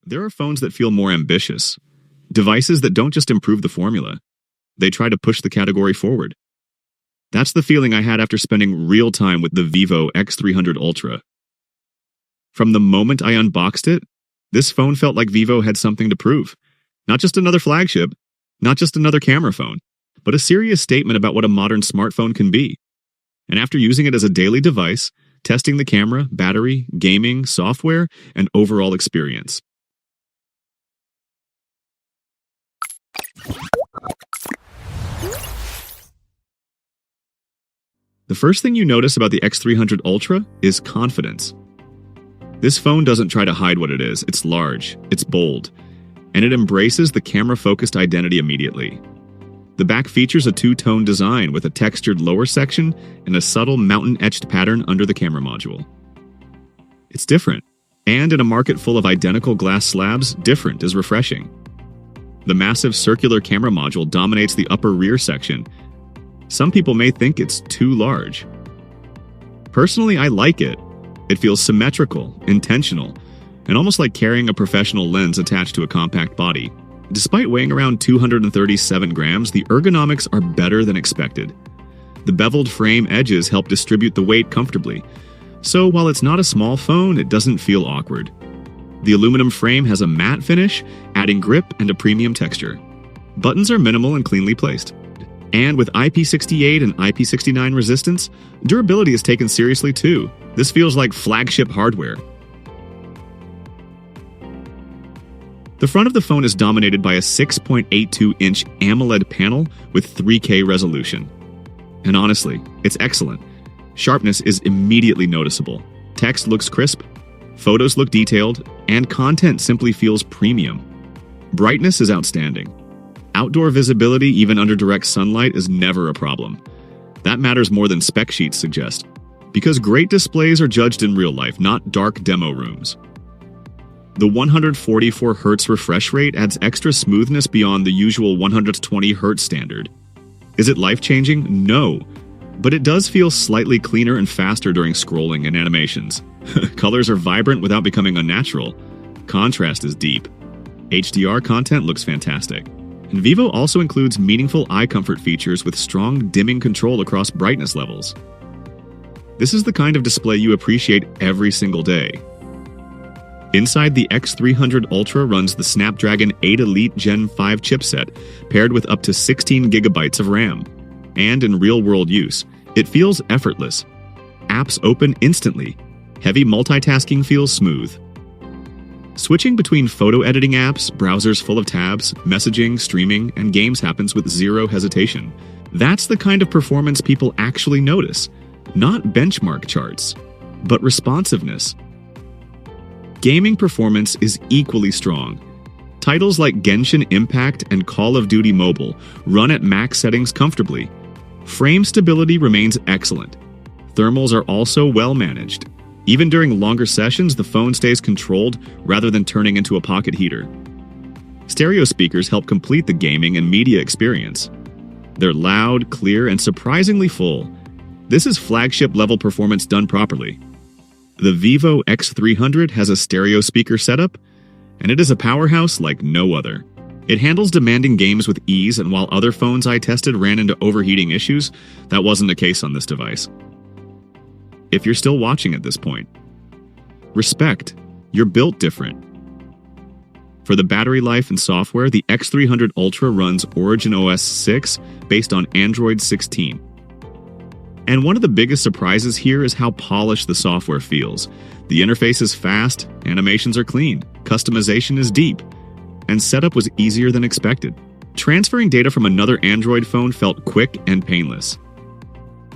There are phones that feel more ambitious, devices that don't just improve the formula, they try to push the category forward. That's the feeling I had after spending real time with the Vivo X300 Ultra. From the moment I unboxed it, this phone felt like Vivo had something to prove. Not just another flagship, not just another camera phone, but a serious statement about what a modern smartphone can be. And after using it as a daily device, testing the camera, battery, gaming, software, and overall experience. The first thing you notice about the X300 Ultra is confidence. This phone doesn't try to hide what it is. It's large, it's bold, and it embraces the camera-focused identity immediately. The back features a two-tone design with a textured lower section and a subtle mountain-etched pattern under the camera module. It's different, and in a market full of identical glass slabs, different is refreshing. The massive circular camera module dominates the upper rear section. Some people may think it's too large. Personally, I like it. It feels symmetrical, intentional, and almost like carrying a professional lens attached to a compact body. Despite weighing around 237 grams, the ergonomics are better than expected. The beveled frame edges help distribute the weight comfortably, so while it's not a small phone, it doesn't feel awkward. The aluminum frame has a matte finish, adding grip and a premium texture. Buttons are minimal and cleanly placed. And with IP68 and IP69 resistance, durability is taken seriously too. This feels like flagship hardware. The front of the phone is dominated by a 6.82-inch AMOLED panel with 3K resolution. And honestly, it's excellent. Sharpness is immediately noticeable. Text looks crisp, photos look detailed, and content simply feels premium. Brightness is outstanding. Outdoor visibility, even under direct sunlight, is never a problem. That matters more than spec sheets suggest, because great displays are judged in real life, not dark demo rooms. The 144 Hz refresh rate adds extra smoothness beyond the usual 120 Hz standard. Is it life-changing? No, but it does feel slightly cleaner and faster during scrolling and animations. Colors are vibrant without becoming unnatural. Contrast is deep. HDR content looks fantastic. And Vivo also includes meaningful eye comfort features with strong dimming control across brightness levels. This is the kind of display you appreciate every single day. Inside the X300 Ultra runs the Snapdragon 8 Elite Gen 5 chipset, paired with up to 16 GB of RAM. And in real-world use, it feels effortless. Apps open instantly. Heavy multitasking feels smooth. Switching between photo editing apps, browsers full of tabs, messaging, streaming, and games happens with zero hesitation. That's the kind of performance people actually notice. Not benchmark charts, but responsiveness. Gaming performance is equally strong. Titles like Genshin Impact and Call of Duty Mobile run at max settings comfortably. Frame stability remains excellent. Thermals are also well managed. Even during longer sessions, the phone stays controlled rather than turning into a pocket heater. Stereo speakers help complete the gaming and media experience. They're loud, clear, and surprisingly full. This is flagship-level performance done properly. The Vivo X300 has a stereo speaker setup, and it is a powerhouse like no other. It handles demanding games with ease, and while other phones I tested ran into overheating issues, that wasn't the case on this device. If you're still watching at this point, respect. You're built different. For the battery life and software, the X300 Ultra runs Origin OS 6 based on Android 16. And one of the biggest surprises here is how polished the software feels. The interface is fast, animations are clean, customization is deep, and setup was easier than expected. Transferring data from another Android phone felt quick and painless.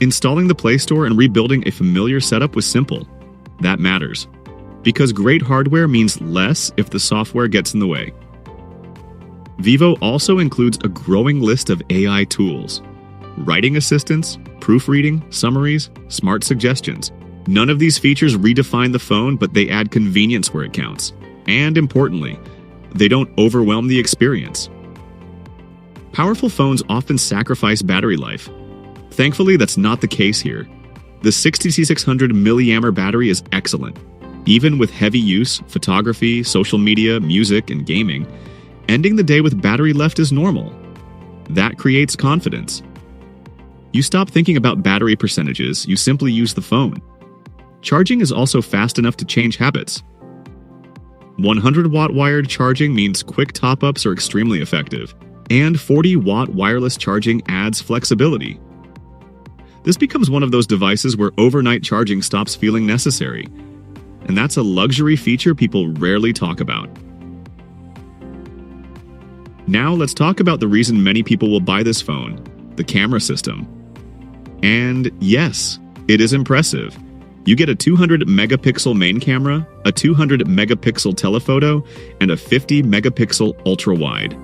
Installing the Play Store and rebuilding a familiar setup was simple. That matters, because great hardware means less if the software gets in the way. Vivo also includes a growing list of AI tools. Writing assistants, proofreading, summaries, smart suggestions. None of these features redefine the phone, but they add convenience where it counts. And importantly, they don't overwhelm the experience. Powerful phones often sacrifice battery life. Thankfully, that's not the case here. The 6600 mAh battery is excellent. Even with heavy use, photography, social media, music, and gaming, ending the day with battery left is normal. That creates confidence. You stop thinking about battery percentages, you simply use the phone. Charging is also fast enough to change habits. 100-watt wired charging means quick top-ups are extremely effective, and 40-watt wireless charging adds flexibility. This becomes one of those devices where overnight charging stops feeling necessary, and that's a luxury feature people rarely talk about. Now let's talk about the reason many people will buy this phone, the camera system. And yes, it is impressive. You get a 200-megapixel main camera, a 200-megapixel telephoto, and a 50-megapixel ultra-wide.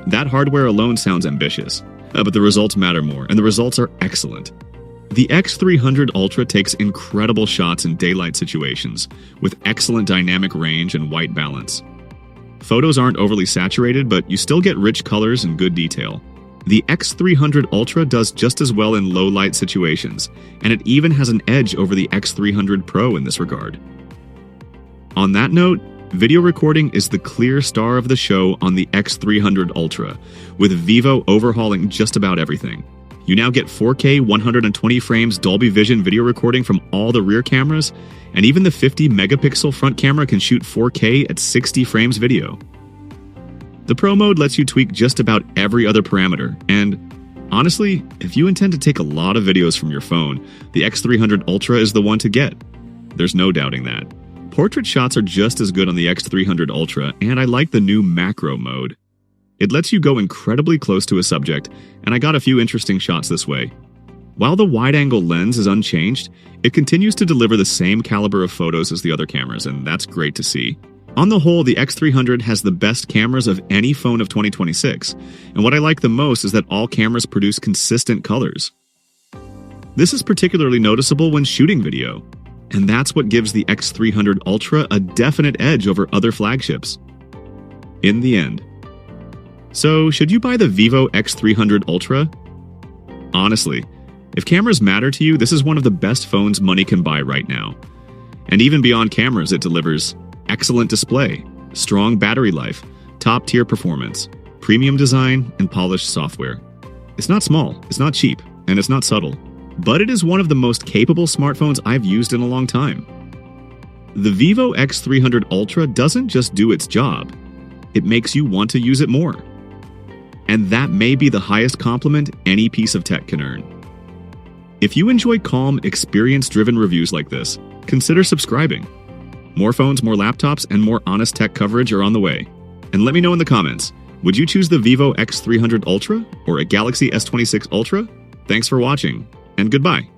That hardware alone sounds ambitious, but the results matter more, and the results are excellent. The X300 Ultra takes incredible shots in daylight situations, with excellent dynamic range and white balance. Photos aren't overly saturated, but you still get rich colors and good detail. The X300 Ultra does just as well in low-light situations, and it even has an edge over the X300 Pro in this regard. On that note, video recording is the clear star of the show on the X300 Ultra, with Vivo overhauling just about everything. You now get 4K 120 frames Dolby Vision video recording from all the rear cameras, and even the 50-megapixel front camera can shoot 4K at 60 frames video. The Pro mode lets you tweak just about every other parameter, and honestly, if you intend to take a lot of videos from your phone, the X300 Ultra is the one to get. There's no doubting that. Portrait shots are just as good on the X300 Ultra, and I like the new macro mode. It lets you go incredibly close to a subject, and I got a few interesting shots this way. While the wide-angle lens is unchanged, it continues to deliver the same caliber of photos as the other cameras, and that's great to see. On the whole, the X300 has the best cameras of any phone of 2026, and what I like the most is that all cameras produce consistent colors. This is particularly noticeable when shooting video, and that's what gives the X300 Ultra a definite edge over other flagships. In the end. So, should you buy the Vivo X300 Ultra? Honestly, if cameras matter to you, this is one of the best phones money can buy right now. And even beyond cameras, it delivers excellent display, strong battery life, top-tier performance, premium design, and polished software. It's not small, it's not cheap, and it's not subtle, but it is one of the most capable smartphones I've used in a long time. The Vivo X300 Ultra doesn't just do its job, it makes you want to use it more. And that may be the highest compliment any piece of tech can earn. If you enjoy calm, experience-driven reviews like this, consider subscribing. More phones, more laptops, and more honest tech coverage are on the way. And let me know in the comments, would you choose the Vivo X300 Ultra or a Galaxy S26 Ultra? Thanks for watching, and goodbye.